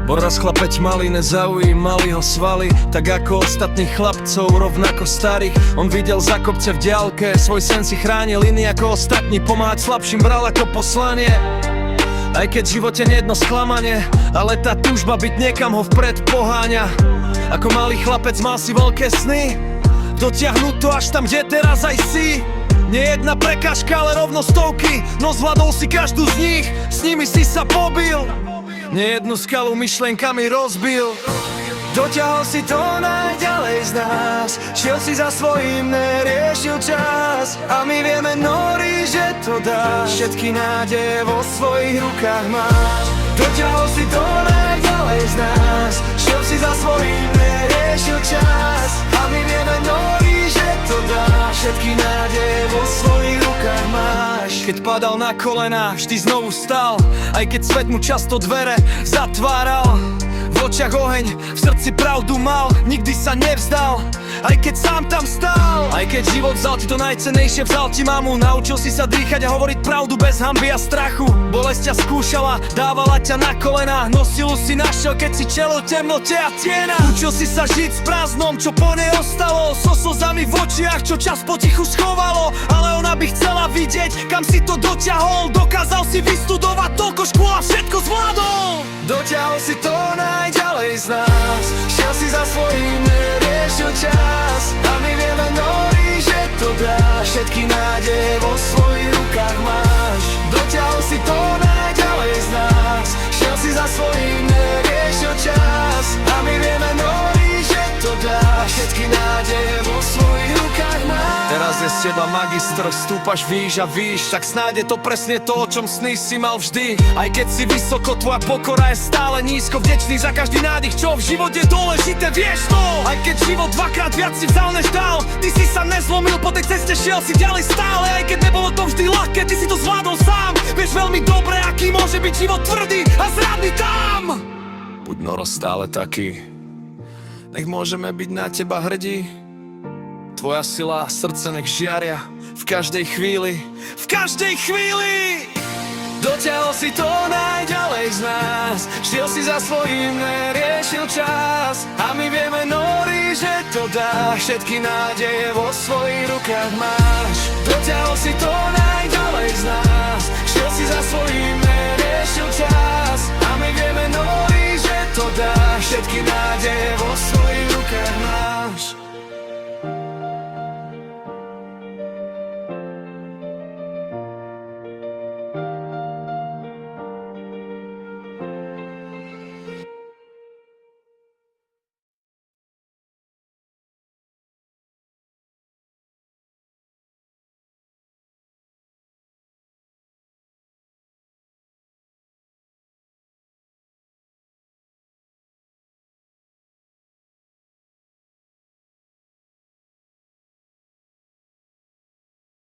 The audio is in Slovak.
Bo raz chlapeť malý nezaujímali ho svaly, tak ako ostatných chlapcov, rovnako starých. On videl za kopce v diaľke, svoj sen si chránil, iný ako ostatní, pomáhať slabším bral ako poslanie. Aj keď v živote nejedno sklamanie, ale tá túžba byť niekam ho vpred poháňa. Ako malý chlapec mal si veľké sny, dotiahnuť to až tam, kde teraz aj si. Nie jedna prekážka, ale rovno stovky, no zvládol si každú z nich, s nimi si sa pobil. Nie jednu skalu myšlenkami rozbil. Dotiahol si to najďalej z nás, šiel si za svojím, neriešil čas. A my vieme, Nori, že to dáš, všetky nádeje vo svojich rukách máš. Dotiahol si to najďalej z nás, šiel si za svojím, neriešil čas. A my vieme, Nori, že to dáš, všetky nádeje vo svojich rukách máš. Keď padal na kolená, vždy znovu stal, aj keď svet mu často dvere zatváral. V očiach oheň, v srdci pravdu mal, nikdy sa nevzdal, aj keď sám tam stál. Aj keď život vzal ti to najcennejšie, vzal ti mamu, naučil si sa dýchať a hovoriť pravdu bez hanby a strachu. Bolesť ťa skúšala, dávala ťa na kolená, no silu si našiel, keď si čelil temnote a tienach. Učil si sa žiť s prázdnom, čo po nej ostalo, so slzami v očiach, čo čas potichu schovalo. Ale ona by chcela vidieť, kam si to dotiahol, dokázal si vystudovať toľko škôl a všetko zvládol. Dotiahol si to najďalej z nás, šiel si za svojím, neriešil čas. A my vieme, Nori, že to dáš, všetky nádeje vo svojich rukách máš. Dotiahol si to najďalej z nás, šiel si za svojím, neriešil čas. A my vieme, Nori, že to dáš, všetky nádeje vo svojich rukách máš. Teraz je z teba magistr, stúpaš výš a výš, tak snáď je to presne to, o čom sny si mal vždy. Aj keď si vysoko, tvoja pokora je stále nízko, vďačný za každý nádych, čo v živote dôležité, vieš to. Aj keď život dvakrát viac si vzal než dal, ty si sa nezlomil, po tej ceste šiel si ďalej stále. Aj keď nebolo to vždy ľahké, ty si to zvládol sám. Vieš veľmi dobre, aký môže byť život tvrdý a zradný tam. Buď Noro stále taký, nech môžeme byť na teba hrdí. Tvoja sila a srdce nech žiaria v každej chvíli, v každej chvíli. Dotiahol si to najďalej z nás, šiel si za svojím, neriešil čas. A my vieme, Nori, že to dáš, všetky nádeje vo svojich rukách máš. Dotiahol si to najďalej z nás, šiel si za svojím, neriešil čas. A my vieme, Nori, že to dáš, všetky nádeje vo svojich rukách máš.